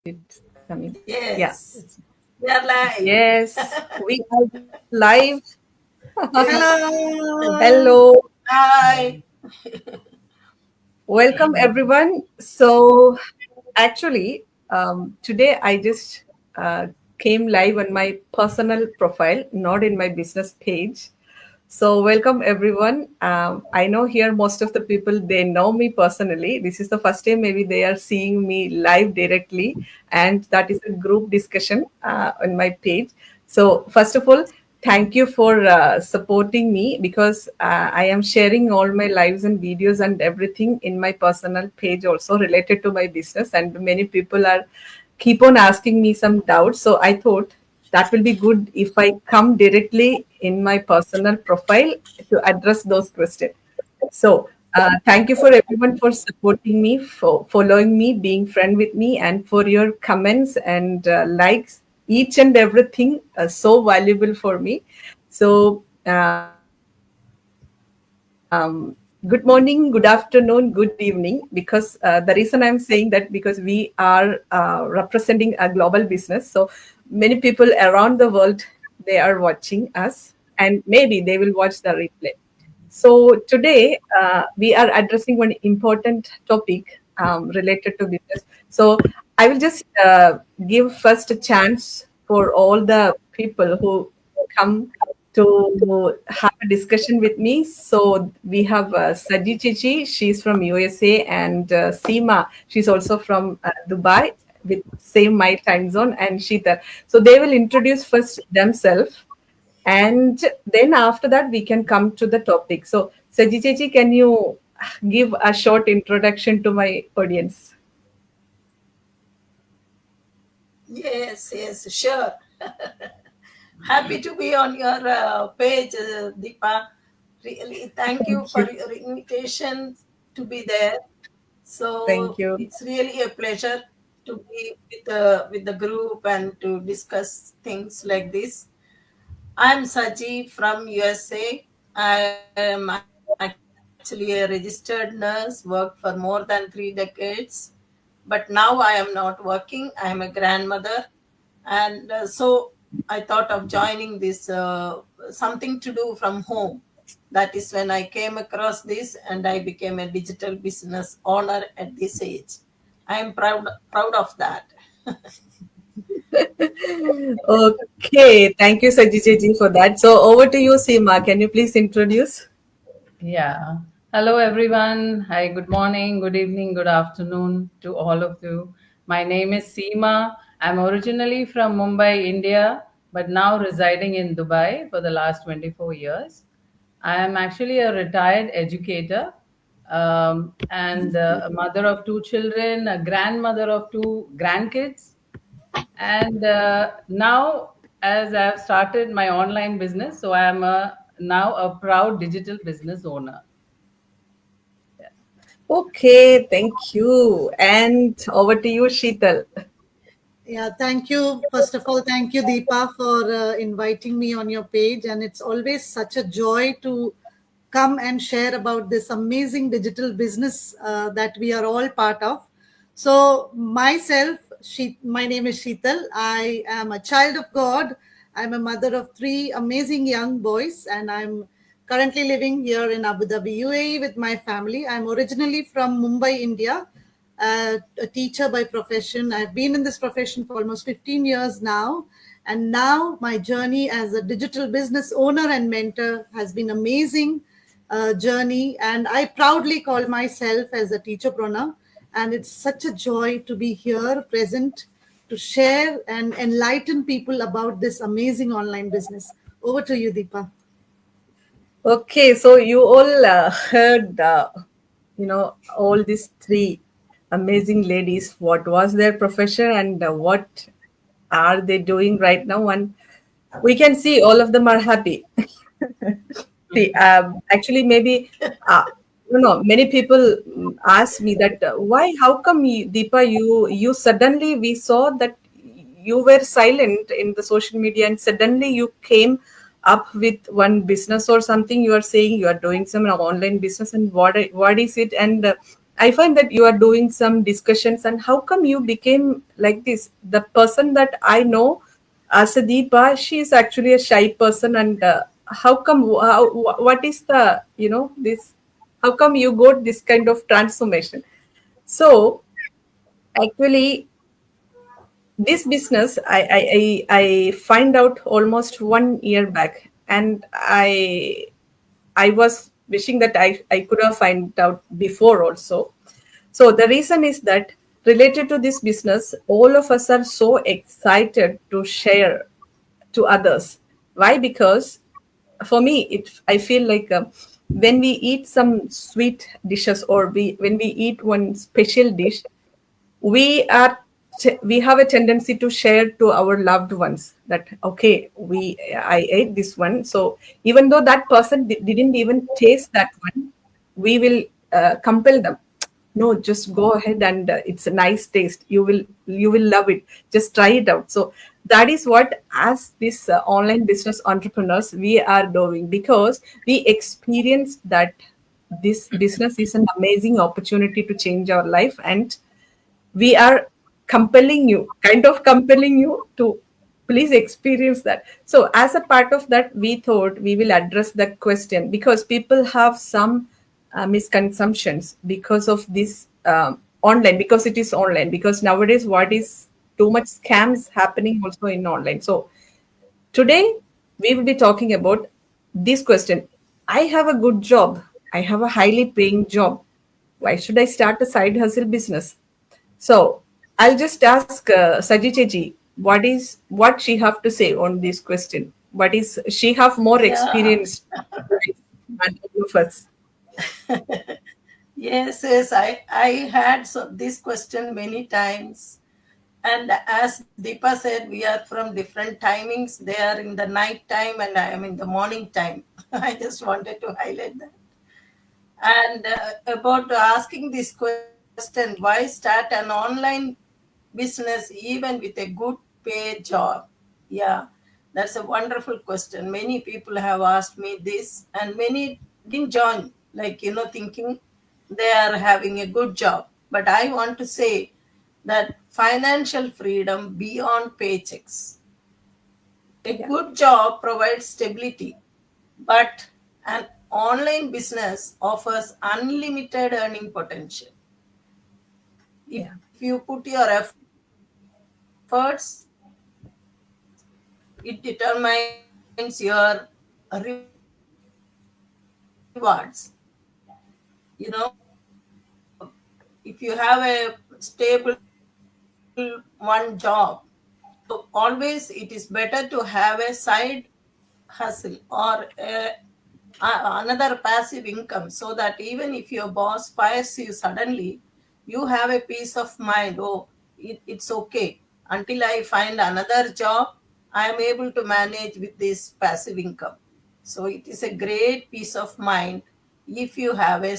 It's coming. Yeah. Yes, we are live. Yes, we are live. Hello. Hello. Hi. Welcome, everyone. So, actually, today I just came live on my personal profile, not in my business page. So, welcome, everyone. I know here most of the people they know me personally. This is the first time maybe they are seeing me live directly, and that is a group discussion on my page. So, first of all, thank you for supporting me because I am sharing all my lives and videos and everything in my personal page also related to my business, and many people are keep on asking me some doubts. So I thought that will be good if I come directly in my personal profile to address those questions. So thank you for everyone for supporting me, for following me, being friend with me, and for your comments and likes. Each and everything so valuable for me. So good morning, good afternoon, good evening. Because the reason I'm saying that because we are representing a global business, so many people around the world they are watching us, and maybe they will watch the replay. So today we are addressing one important topic related to business. So I will just give first a chance for all the people who come to have a discussion with me. So we have Saji Chichi, she's from USA, and Seema, she's also from Dubai with same my time zone, and Sheetal. So they will introduce first themselves, and then after that, we can come to the topic. So, Saji Chechi, can you give a short introduction to my audience? Yes, sure. Happy to be on your page, Deepa. Really, thank you Thank for you. your invitation to be there. Thank So you. it's really a pleasure to be with the group and to discuss things like this. I'm Saji from USA. I am actually a registered nurse, worked for more than 3 decades. But now I am not working. I am a grandmother. And so I thought of joining this something to do from home. That is when I came across this and I became a digital business owner at this age. I am proud of that. Okay, thank you, Saji Chechi, for that. So, over to you, Seema. Can you please introduce? Yeah. Hello, everyone. Hi, good morning, good evening, good afternoon to all of you. My name is Seema. I'm originally from Mumbai, India, but now residing in Dubai for the last 24 years. I am actually a retired educator and a mother of two children, a grandmother of two grandkids. And now, as I've started my online business, so I am now a proud digital business owner. Okay, thank you. And over to you, Sheetal. Yeah, thank you. First of all, thank you, Deepa, for inviting me on your page. And it's always such a joy to come and share about this amazing digital business that we are all part of. So, myself, my name is Sheetal. I am a child of God. I'm a mother of three amazing young boys, and I'm currently living here in Abu Dhabi, UAE, with my family. I'm originally from Mumbai, India, a teacher by profession. I've been in this profession for almost 15 years now. And now my journey as a digital business owner and mentor has been amazing journey. And I proudly call myself as a teacherpreneur. And it's such a joy to be here present to share and enlighten people about this amazing online business. Over to you, Deepa. Okay, so you all heard, all these three amazing ladies, what was their profession and what are they doing right now? And we can see all of them are happy. See, actually, maybe, many people ask me that why, how come Deepa, you suddenly we saw that you were silent in the social media and suddenly you came up with one business or something. You are saying you are doing some online business, and what is it? And I find that you are doing some discussions, and how come you became like this? The person that I know as a Deepa, she is actually a shy person, and how come? What is the this? How come you got this kind of transformation? So actually, this business I find out almost 1 year back, and I was wishing that I could have find out before also. So the reason is that related to this business, all of us are so excited to share to others. Why? Because for me, I feel like when we eat some sweet dishes, or when we eat one special dish, we are we have a tendency to share to our loved ones that, okay, I ate this one. So even though that person didn't even taste that one, we will compel them, no, just go ahead, and it's a nice taste, you will love it, just try it out. So that is what, as this online business entrepreneurs, we are doing, because we experienced that this business is an amazing opportunity to change our life, and we are compelling you to please experience that. So as a part of that, we thought we will address that question, because people have some misconceptions because of this online, because it is online, because nowadays what is too much scams happening also in online. So today we will be talking about this question: I have a good job, I have a highly paying job, why should I start a side hustle business? So I'll just ask Saji Cheji, what she have to say on this question. What is she have more Yeah. experience than all of us? Yes, yes. I had this question many times. And as Deepa said, we are from different timings. They are in the night time and I am in the morning time. I just wanted to highlight that. And about asking this question, why start an online business even with a good paid job? Yeah, that's a wonderful question. Many people have asked me this, and many didn't join, like, thinking they are having a good job. But I want to say that financial freedom beyond paychecks. A Yeah, good job provides stability, but an online business offers unlimited earning potential. If yeah, you put your efforts, it determines your rewards. If you have a stable one job, so always it is better to have a side hustle or another passive income, so that even if your boss fires you suddenly, you have a peace of mind. Oh, it's okay. Until I find another job, I am able to manage with this passive income. So it is a great peace of mind if you have a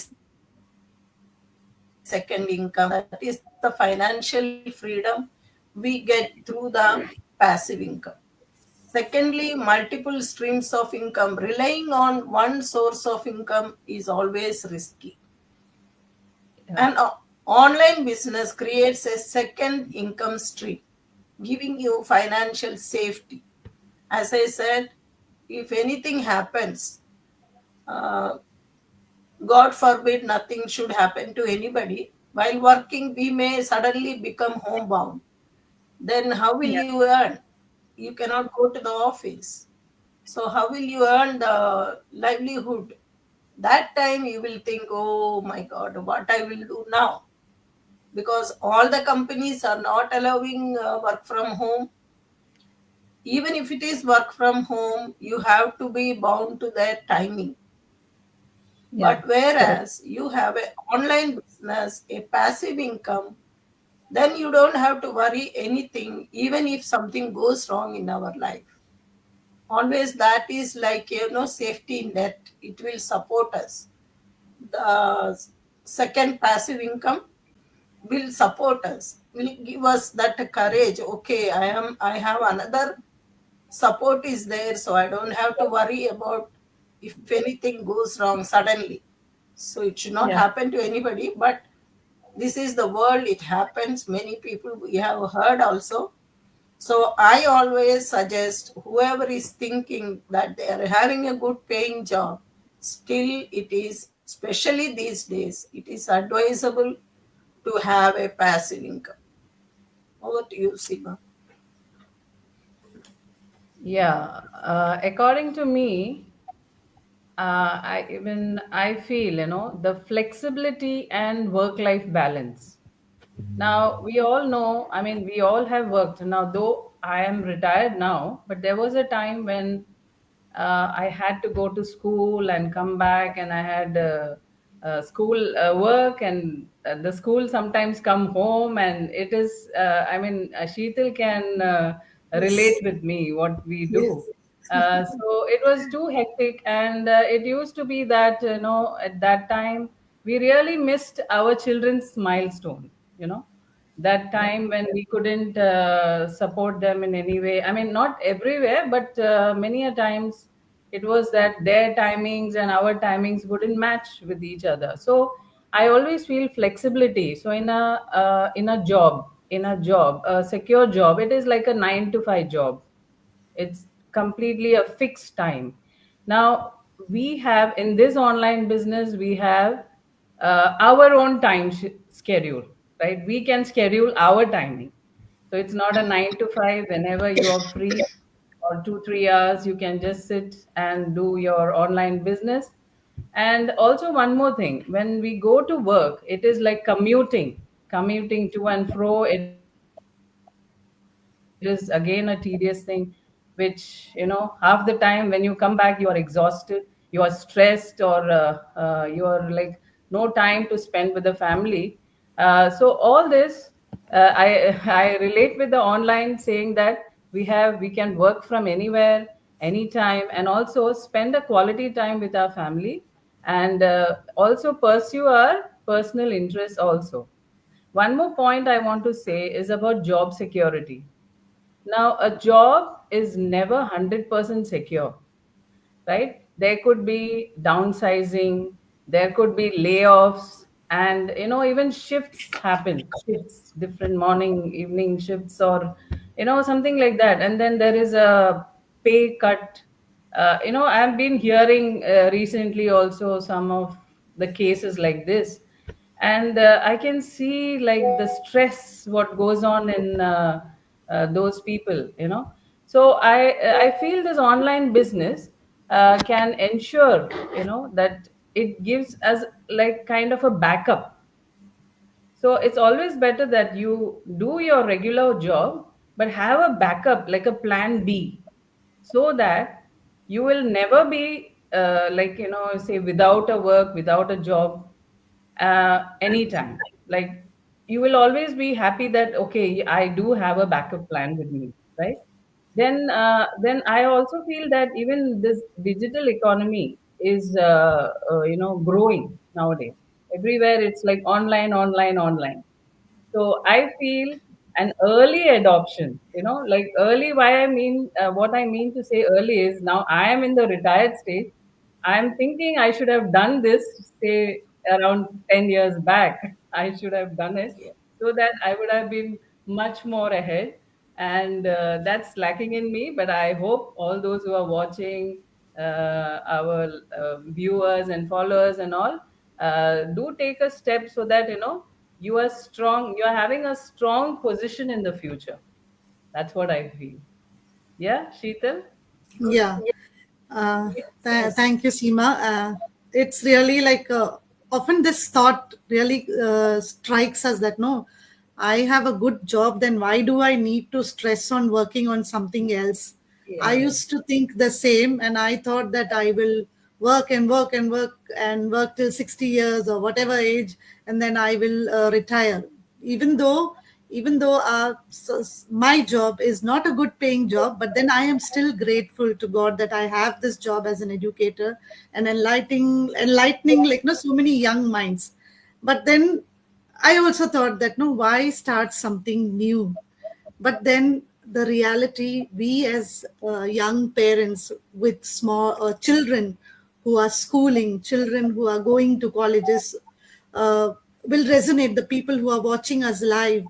second income. That is the financial freedom we get through the passive income. Secondly, multiple streams of income. Relying on one source of income is always risky. An online business creates a second income stream, giving you financial safety. As I said, if anything happens, uh, God forbid nothing should happen to anybody, while working, we may suddenly become homebound. Then how will yeah, you earn? You cannot go to the office. So, how will you earn the livelihood? That time you will think, oh my God, what I will do now? Because all the companies are not allowing work from home. Even if it is work from home, you have to be bound to their timing. yeah. But Correct. whereas you have an online business, a passive income, then you don't have to worry anything, even if something goes wrong in our life. Always that is like, safety net. It will support us. The second passive income will support us, will give us that courage. Okay, I have another support is there, so I don't have to worry about if anything goes wrong suddenly. So it should not Yeah, happen to anybody, but This is the world, it happens. Many people we have heard also. So I always suggest whoever is thinking that they are having a good paying job, still it is, especially these days, it is advisable to have a passive income. Over to you, Seema. Yeah, according to me, I feel, the flexibility and work-life balance. Now, we all know, I mean, we all have worked. Now, though I am retired now, but there was a time when I had to go to school and come back, and I had school work, and the school sometimes come home, and it is, Sheetal can relate Yes. with me what we do. Yes. So it was too hectic, and it used to be that, at that time we really missed our children's milestone. You know, that time when we couldn't support them in any way. I mean, not everywhere, but many a times it was that their timings and our timings wouldn't match with each other. So I always feel flexibility. So in a job, a secure job, it is like a 9 to 5 job. It's completely a fixed time. Now, we have in this online business, we have our own schedule, right? We can schedule our timing. So it's not a 9 to 5. Whenever you are free, or 2 3 hours, you can just sit and do your online business. And also, one more thing, when we go to work, it is like commuting to and fro. It is again a tedious thing, which, half the time when you come back, you are exhausted, you are stressed, or you're like no time to spend with the family. So all this, I relate with the online, saying that we can work from anywhere, anytime, and also spend a quality time with our family, and also pursue our personal interests also. One more point I want to say is about job security. Now, a job is never 100% secure, right? There could be downsizing, there could be layoffs, and even shifts happen, shifts, different morning, evening shifts, or something like that. And then there is a pay cut. I've been hearing recently also some of the cases like this, and I can see like the stress what goes on in those people. So I feel this online business can ensure that it gives us like kind of a backup. So it's always better that you do your regular job, but have a backup, like a plan B, so that you will never be say without a work, without a job, anytime. Like, you will always be happy that, okay, I do have a backup plan with me, right? Then I also feel that even this digital economy is growing nowadays. Everywhere it's like online, online, online. So I feel an early adoption, like early, what I mean to say early is, now I am in the retired stage. I am thinking I should have done this, say, around 10 years back. I should have done it, so that I would have been much more ahead. And that's lacking in me. But I hope all those who are watching, our viewers and followers and all, do take a step, so that you are strong, you are having a strong position in the future. That's what I feel. Yeah, Sheetal? Yeah. Yes. Thank you, Seema. It's really like often this thought really strikes us that no, I have a good job, then why do I need to stress on working on something else? I Yeah. used to think the same, and I thought that I will work and work and work and work till 60 years or whatever age, and then I will retire. Even though my job is not a good paying job, but then I am still grateful to God that I have this job as an educator and enlightening like no so many young minds. But then I also thought that no, why start something new? But then the reality, we as young parents with small children who are schooling, children who are going to colleges, uh, will resonate, the people who are watching us live.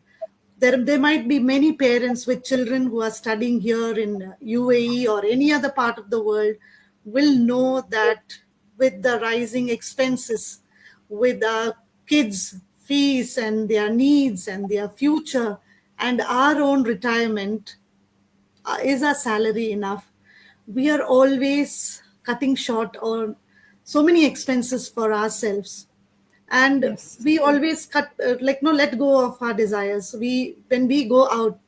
There might be many parents with children who are studying here in UAE or any other part of the world will know that with the rising expenses, with our kids' fees and their needs and their future and our own retirement, is our salary enough? We are always cutting short on so many expenses for ourselves, and Yes. we always cut like no let go of our desires. We When we go out,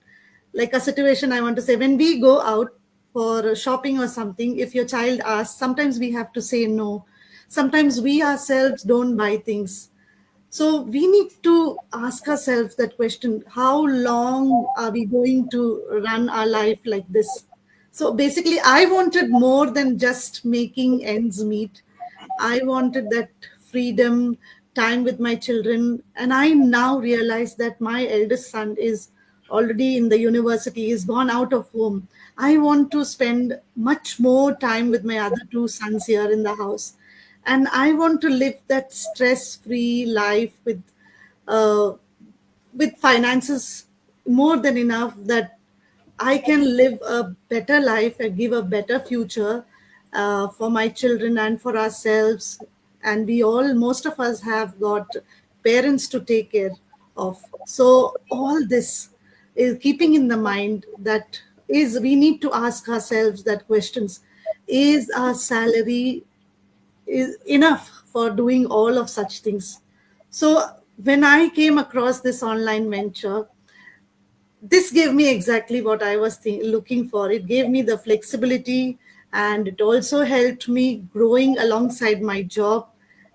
like a situation I want to say, when we go out for shopping or something, if your child asks, sometimes we have to say no. Sometimes we ourselves don't buy things. So we need to ask ourselves that question: how long are we going to run our life like this? So basically, I wanted more than just making ends meet. I wanted that freedom, time with my children. And I now realize that my eldest son is already in the university, is gone out of home. I want to spend much more time with my other two sons here in the house. And I want to live that stress-free life uh, with finances more than enough, that I can live a better life and give a better future for my children and for ourselves. And we all, most of us, have got parents to take care of. So all this is keeping in the mind that is we need to ask ourselves that questions: is our salary is enough for doing all of such things? So when I came across this online venture, this gave me exactly what I was looking for. It gave me the flexibility, and it also helped me growing alongside my job.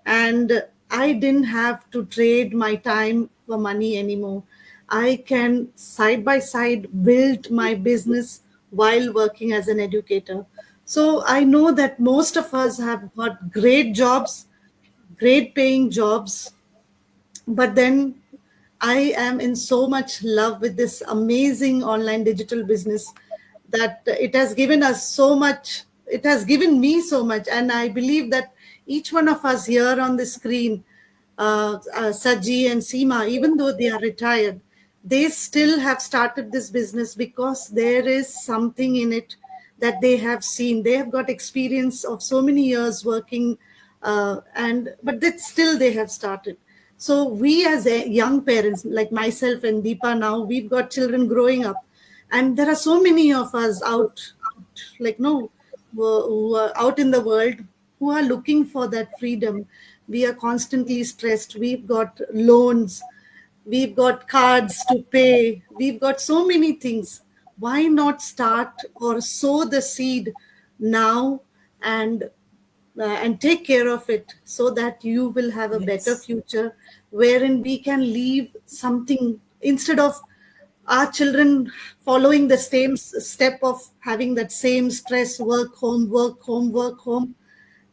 And I didn't have to trade my time for money anymore. I can side by side build my business while working as an educator. So I know that most of us have got great jobs, great paying jobs, but then I am in so much love with this amazing online digital business that it has given us so much. It has given me so much. And I believe that each one of us here on the screen, Saji and Seema, even though they are retired, they still have started this business because there is something in it that they have seen. They have got experience of so many years working, and but that still they have started. So we as young parents, like myself and Deepa, now we've got children growing up, and there are so many of us out like no, who are out in the world, who are looking for that freedom. We are constantly stressed. We've got loans, we've got cards to pay, we've got so many things. Why not start or sow the seed now, and and take care of it, so that you will have a better Yes. future, wherein we can leave something, instead of our children following the same step of having that same stress: work home, work home, work home.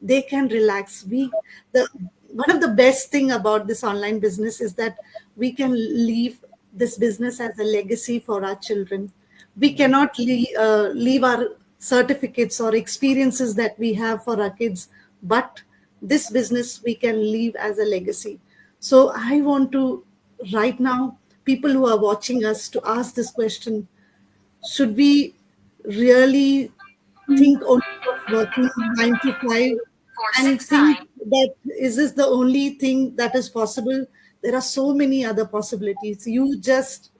They can relax. We the One of the best thing about this online business is that we can leave this business as a legacy for our children. We cannot leave our certificates or experiences that we have for our kids, but this business we can leave as a legacy. So I want to, right now, people who are watching us, to ask this question: should we really think only of working 9 to 5 and think that is this the only thing that is possible? There are so many other possibilities. You just,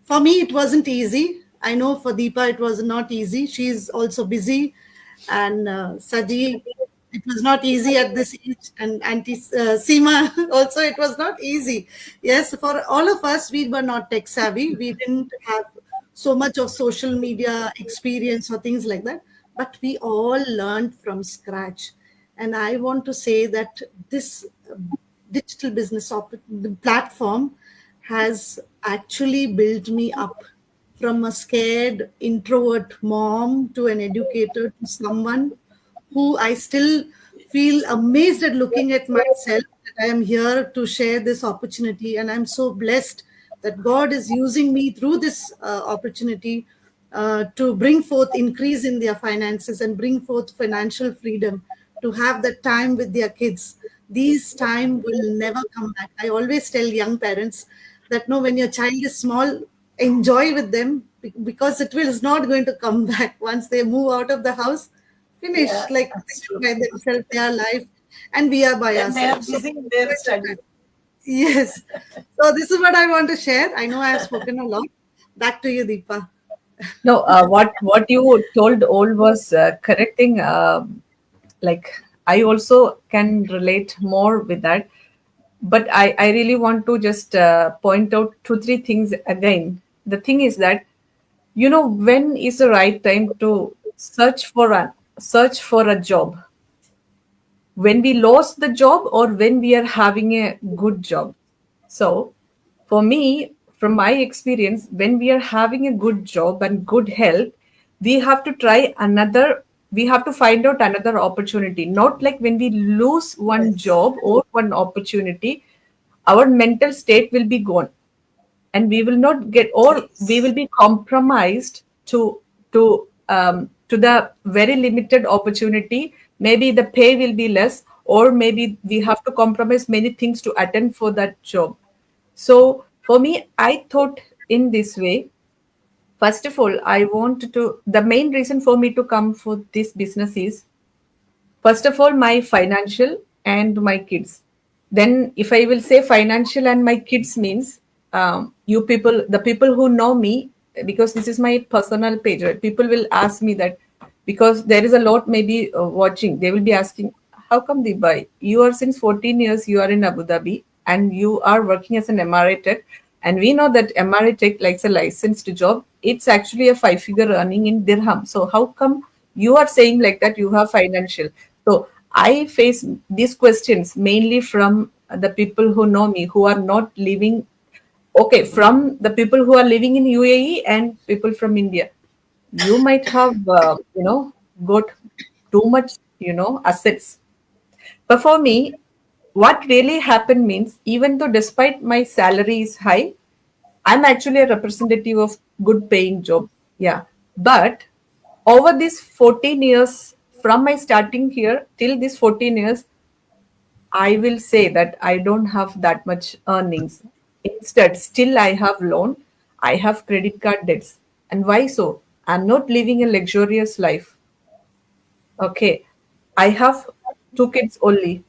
for me, it wasn't easy. I know for Deepa, it was not easy. She's also busy. And Saji, it was not easy at this age. And Auntie Seema, also, it was not easy. Yes, for all of us, we were not tech savvy. We didn't have so much of social media experience or things like that. But we all learned from scratch. And I want to say that this digital business the platform has actually built me up from a scared introvert mom to an educator to someone who I still feel amazed at looking at myself, that I am here to share this opportunity. And I'm so blessed that God is using me through this opportunity to bring forth increase in their finances and bring forth financial freedom, to have that time with their kids. these time will never come back. I always tell young parents that no, when your child is small, enjoy with them because it will is not going to come back once they move out of the house. Yeah, Finish, like that's true. by themselves, their life, and we are by Then they are ourselves. So busy in their studies. yes. So this is what I want to share. I know I have spoken a lot. Back to you, Deepa. No, what you told all was correcting. Like I also can relate more with that, but I really want to just point out two three things again. The thing is that when is the right time to search for a job, when we lost the job or when we are having a good job. So, for me, from my experience, when we are having a good job and good health, we have to find out another opportunity. Not like when we lose one Yes. job or one opportunity, our mental state will be gone and we will not get, or we will Yes. be compromised to the very limited opportunity. Maybe the pay will be less, or maybe we have to compromise many things to attend for that job. So for me, I thought in this way. First of all, I want to the main reason for me to come for this business is, first of all, my financial and my kids. Then, if I will say financial and my kids means, you people, the people who know me, because this is my personal page, right? People will ask me that, because there is a lot maybe watching. They will be asking, how come Dubai? You are since 14 years, you are in Abu Dhabi and you are working as an MRI tech. And we know that MRI tech, like a licensed job, it's actually a five-figure earning in dirham. So how come you are saying like that you have financial? So I face these questions mainly from the people who know me, who are not living. Okay, from the people who are living in UAE and people from India. You might have, got too much, assets. But for me, what really happened means, even though despite my salary is high, I'm actually a representative of good paying job. Yeah. But over these 14 years, from my starting here till these 14 years, I will say that I don't have that much earnings. Instead, still I have loan, I have credit card debts. And why so? I'm not living a luxurious life. Okay. I have two kids only,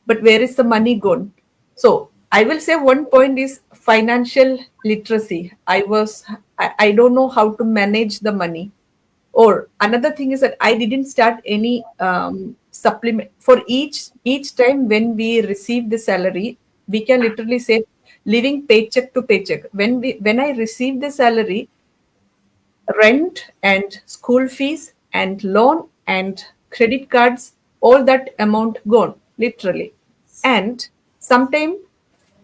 but where is the money gone? So I will say one point is financial literacy. I don't know how to manage the money. Or another thing is that I didn't start any supplement for each time when we receive the salary. We can literally say living paycheck to paycheck. When I receive the salary, rent and school fees and loan and credit cards, all that amount gone literally. And sometime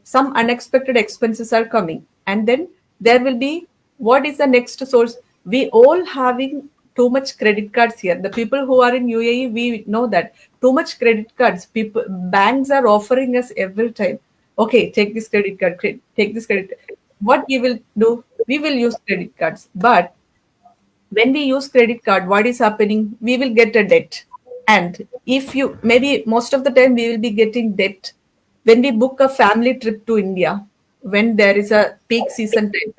some unexpected expenses are coming, and then there will be, what is the next source? We all having too much credit cards here. The people who are in UAE, we know that too much credit cards, people, banks are offering us every time, okay, take this credit card, take this credit. What we will do, we will use credit cards. But when we use credit card, what is happening? We will get a debt. And if you, maybe most of the time we will be getting debt when we book a family trip to India, when there is a peak season time.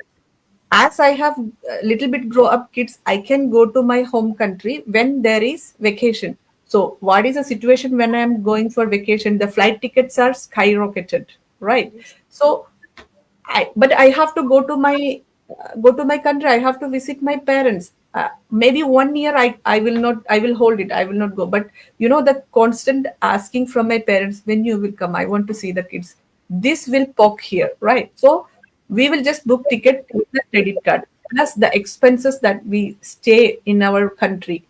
As I have a little bit grow up kids, I can go to my home country when there is vacation. So what is the situation when I am going for vacation? The flight tickets are skyrocketed, right? So but I have to go to my country. I have to visit my parents. Maybe 1 year I will not, I will hold it. I will not go. But the constant asking from my parents, when you will come? I want to see the kids. This will poke here, right? So we will just book ticket with the credit card plus the expenses that we stay in our country.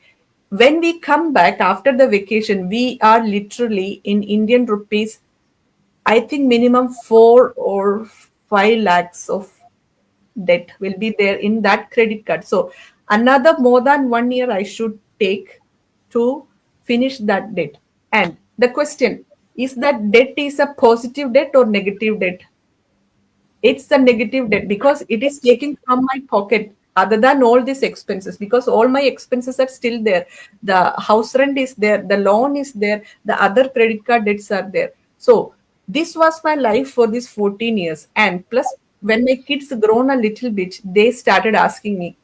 When we come back after the vacation, we are literally in Indian rupees, I think minimum 4 or 5 lakhs of debt will be there in that credit card. So another more than 1 year I should take to finish that debt. And the question is, that debt is a positive debt or negative debt? It's the negative debt because it is taking from my pocket. other than all these expenses, because all my expenses are still there. The house rent is there, the loan is there, the other credit card debts are there. So this was my life for these 14 years. And plus, when my kids grown a little bit, they started asking me,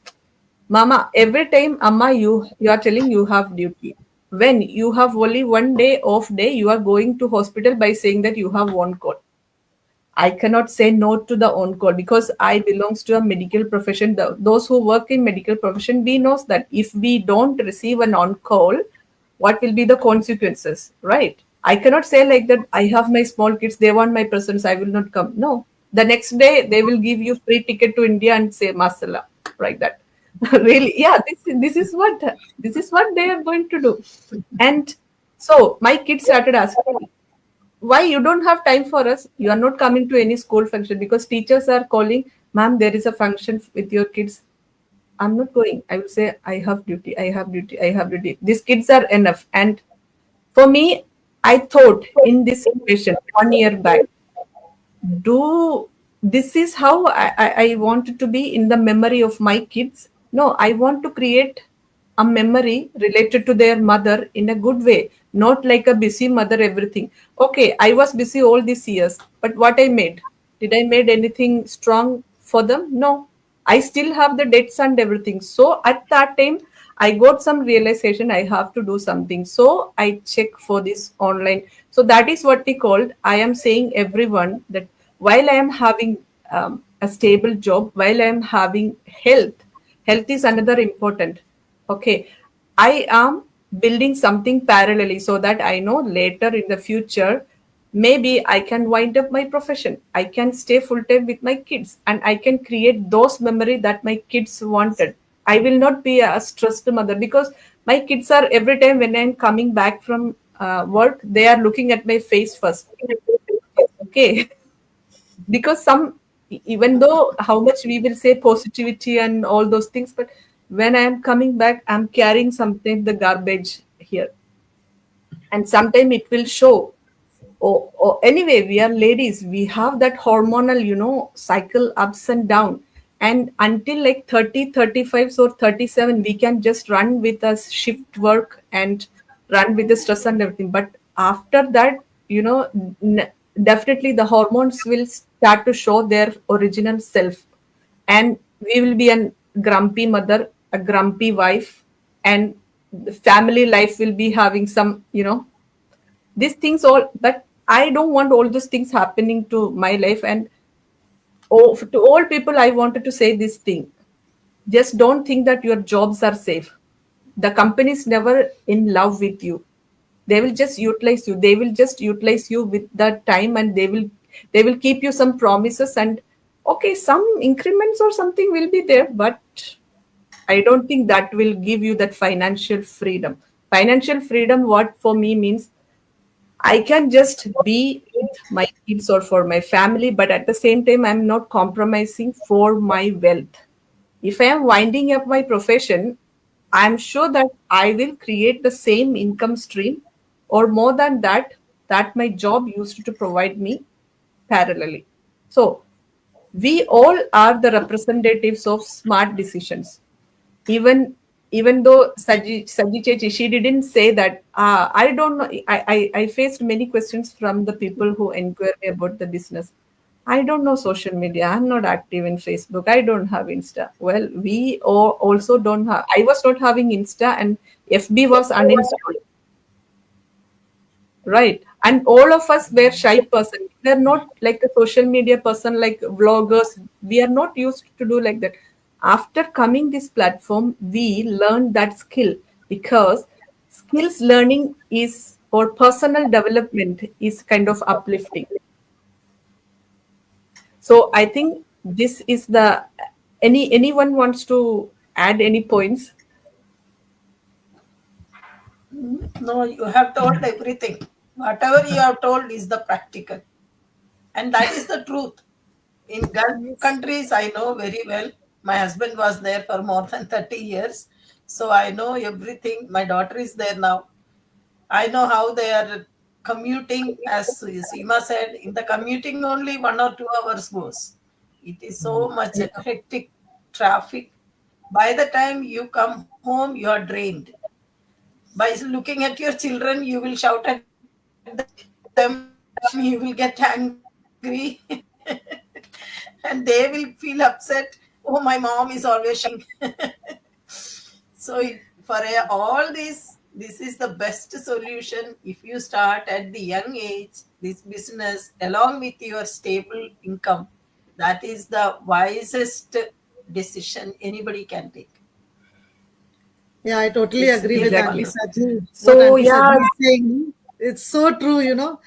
Mama, every time, Amma, you are telling you have duty. When you have only one day off day, you are going to hospital by saying that you have one call. I cannot say no to the on call because I belongs to a medical profession. Those who work in medical profession, we knows that if we don't receive an on call, what will be the consequences, right? I cannot say like that. I have my small kids; they want my presence. I will not come. No, the next day they will give you free ticket to India and say masala, like that. Really, yeah. This is what they are going to do, and so my kids started asking me, why you don't have time for us? You are not coming to any school function because teachers are calling, ma'am, there is a function with your kids. I'm not going. I will say, I have duty, I have duty, I have duty. These kids are enough. And for me, I thought in this situation 1 year back, do this is how I wanted to be in the memory of my kids. No, I want to create a memory related to their mother in a good way, not like a busy mother, everything. Okay, I was busy all these years, but what I made? Did I made anything strong for them? No. I still have the debts and everything. So at that time, I got some realization I have to do something. So I check for this online. So that is what we called. I am saying everyone that while I am having a stable job, while I am having health is another important. Okay, I am building something parallelly so that I know later in the future, maybe I can wind up my profession. I can stay full time with my kids and I can create those memory that my kids wanted. I will not be a stressed mother because my kids are every time when I'm coming back from work, they are looking at my face first. Okay, because some, even though how much we will say positivity and all those things, but when I am coming back, I'm carrying something the garbage here, and sometime it will show. Or anyway, we are ladies, we have that hormonal, cycle ups and down, and until like 30, 35 or 37, we can just run with a shift work and run with the stress and everything. But after that, definitely the hormones will start to show their original self, and we will be a grumpy mother, a grumpy wife, and the family life will be having some, these things all. But I don't want all those things happening to my life. And to all people, I wanted to say this thing: just don't think that your jobs are safe. The company is never in love with you. They will just utilize you. They will just utilize you with the time, and they will keep you some promises, and okay, some increments or something will be there, but I don't think that will give you that financial freedom. Financial freedom, what for me means, I can just be with my kids or for my family, but at the same time, I'm not compromising for my wealth. If I am winding up my profession, I'm sure that I will create the same income stream or more than that, that my job used to provide me parallelly. So we all are the representatives of smart decisions. Even though Saji Chechi, she didn't say that. I don't know. I faced many questions from the people who inquire me about the business. I don't know social media. I'm not active in Facebook. I don't have Insta. Well, we all also don't have. I was not having Insta, and FB was uninstalled, right? And all of us were shy person. We're not like a social media person, like vloggers. We are not used to do like that. After coming this platform, we learned that skill, because skills learning is, or personal development is kind of uplifting. So I think this is the, anyone wants to add any points? No, you have told everything. Whatever you have told is the practical. And that is the truth. In Gulf Yes. countries, I know very well. My husband was there for more than 30 years. So I know everything. My daughter is there now. I know how they are commuting. As Seema said, in the commuting only 1 or 2 hours goes. It is so much hectic traffic. By the time you come home, you are drained. By looking at your children, you will shout at them, you will get angry, and they will feel upset. Oh, my mom is always shouting. For all this is the best solution if you start at the young age this business along with your stable income. That is the wisest decision anybody can take. Yeah, I totally It's agree with really Exactly. Auntie wonderful. Saji. What So Auntie Saji yeah, is saying, it's so true,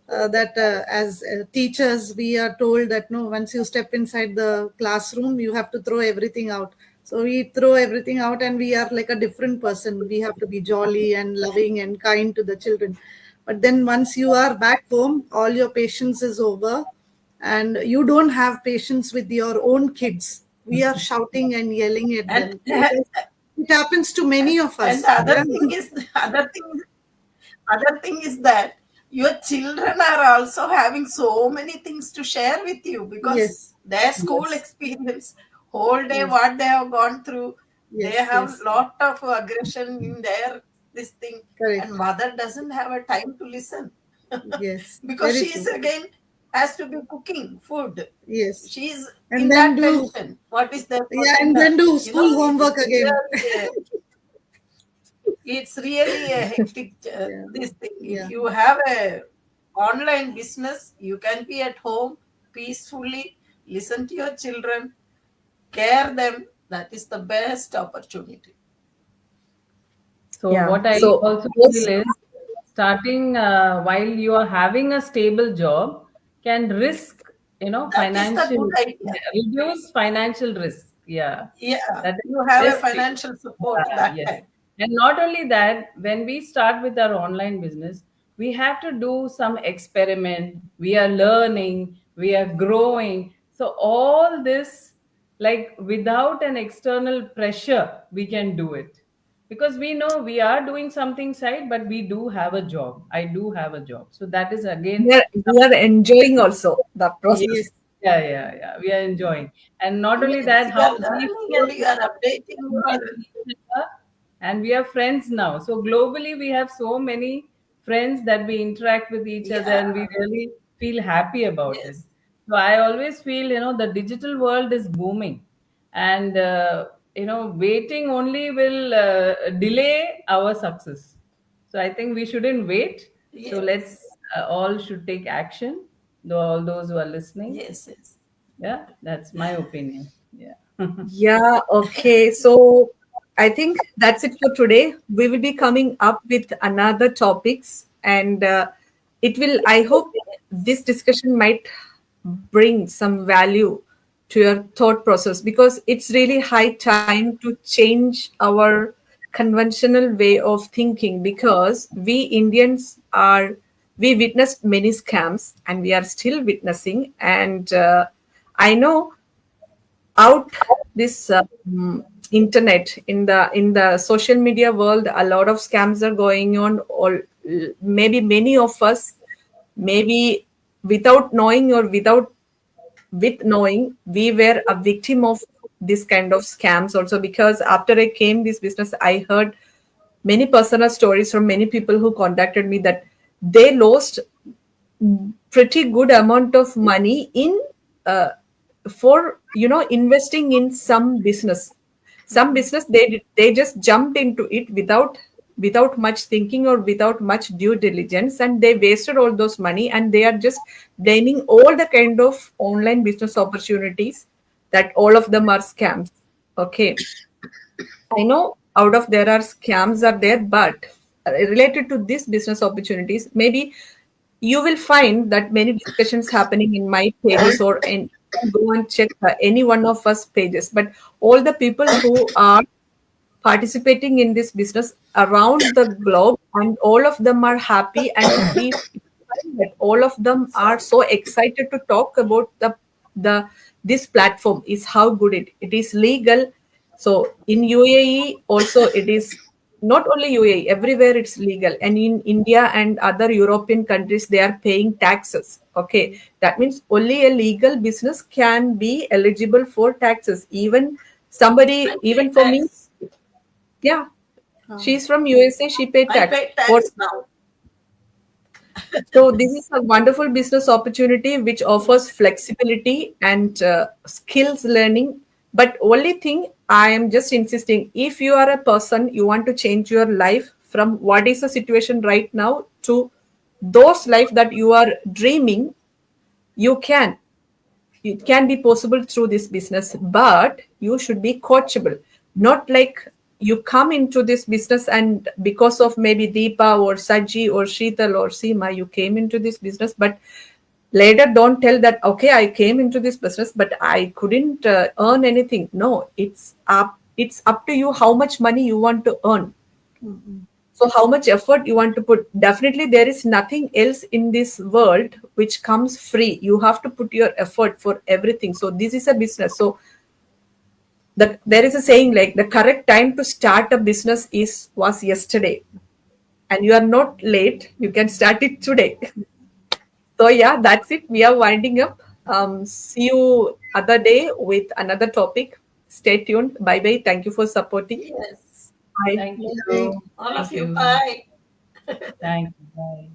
that as teachers, we are told that no, once you step inside the classroom, you have to throw everything out. So we throw everything out and we are like a different person. We have to be jolly and loving and kind to the children. But then once you are back home, all your patience is over and you don't have patience with your own kids. We are shouting and yelling at and them. It happens to many of and us. the other Yeah. thing is other thing is that your children are also having so many things to share with you because Yes. their school Yes. experience whole day Yes. what they have gone through, they Yes. have Yes. lot of aggression in their this thing, and Correct. mother doesn't have a time to listen Yes. because Very she is true. again has to be cooking food. Yes. She is And in then that do, tension, what is there for yeah, and dinner, then do you school know. It is homework again. really it's really a hectic Yeah. this thing. If Yeah. you have a online business, you can be at home peacefully, listen to your children, care them. That is the best opportunity. So yeah. what I So also feel yes, is starting while you are having a stable job can risk, That is the good idea. reduce financial risk. Yeah, Yeah, that is you have a best way. financial support that Yes. time. And not only that, when we start with our online business, we have to do some experiment. We are learning, we are growing. So, all this, like without an external pressure, we can do it. Because we know we are doing something side, but we do have a job. I do have a job. So, that is again we are enjoying also the yes, process. Yes. yeah. We are enjoying. And not only Yes, that, you how are we learning feel and you are updating with your. each other, and we are friends now. So globally, we have so many friends that we interact with each other, Yeah, and we really feel happy about it. yes, So I always feel, the digital world is booming, and waiting only will delay our success. So I think we shouldn't wait. So yes, let's all should take action. Though all those who are listening, yes, yes. yeah, that's my opinion. Yeah. Yeah, okay. So I think that's it for today. We will be coming up with another topics, and it will, I hope this discussion might bring some value to your thought process, because it's really high time to change our conventional way of thinking, because we Indians are, we witnessed many scams and we are still witnessing. And I know out this internet, in the social media world, a lot of scams are going on, or maybe many of us, maybe without knowing or without with knowing, we were a victim of this kind of scams also, because after I came this business, I heard many personal stories from many people who contacted me that they lost pretty good amount of money in uh, for investing in some business. They just jumped into it without much thinking or without much due diligence, and they wasted all those money, and they are just blaming all the kind of online business opportunities, that all of them are scams. Okay, I know out of there are scams are there, but related to these business opportunities, maybe you will find that many discussions happening in my pages, or in, go and check any one of us pages. But all the people who are participating in this business around the globe, and all of them are happy, and we find that all of them are so excited to talk about the this platform is how good it is legal. So in UAE also, it is not only UAE, everywhere it's legal, and in India and other European countries they are paying taxes. Okay, that means only a legal business can be eligible for taxes. Even Somebody, And pay even for me, tax. yeah, she's from USA, she paid I tax. pay For tax now. So this is a wonderful business opportunity which offers flexibility and skills learning. But only thing I am just insisting, if you are a person, you want to change your life from what is the situation right now to those life that you are dreaming, you can. It can be possible through this business, but you should be coachable. Not like you come into this business and because of maybe Deepa or Saji or Sheetal or Seema, you came into this business, but later don't tell that, okay, I came into this business, but I couldn't earn anything. No, it's up to you how much money you want to earn. So how much effort you want to put. Definitely there is nothing else in this world which comes free. You have to put your effort for everything. So this is a business. So there is a saying like the correct time to start a business was yesterday, and you are not late. You can start it today. So yeah, that's it. We are winding up. See you other day with another topic. Stay tuned. Bye bye. Thank you for supporting. Yes. Bye. Thank Bye. you. All Thank of you, you. bye. Thank you. Bye.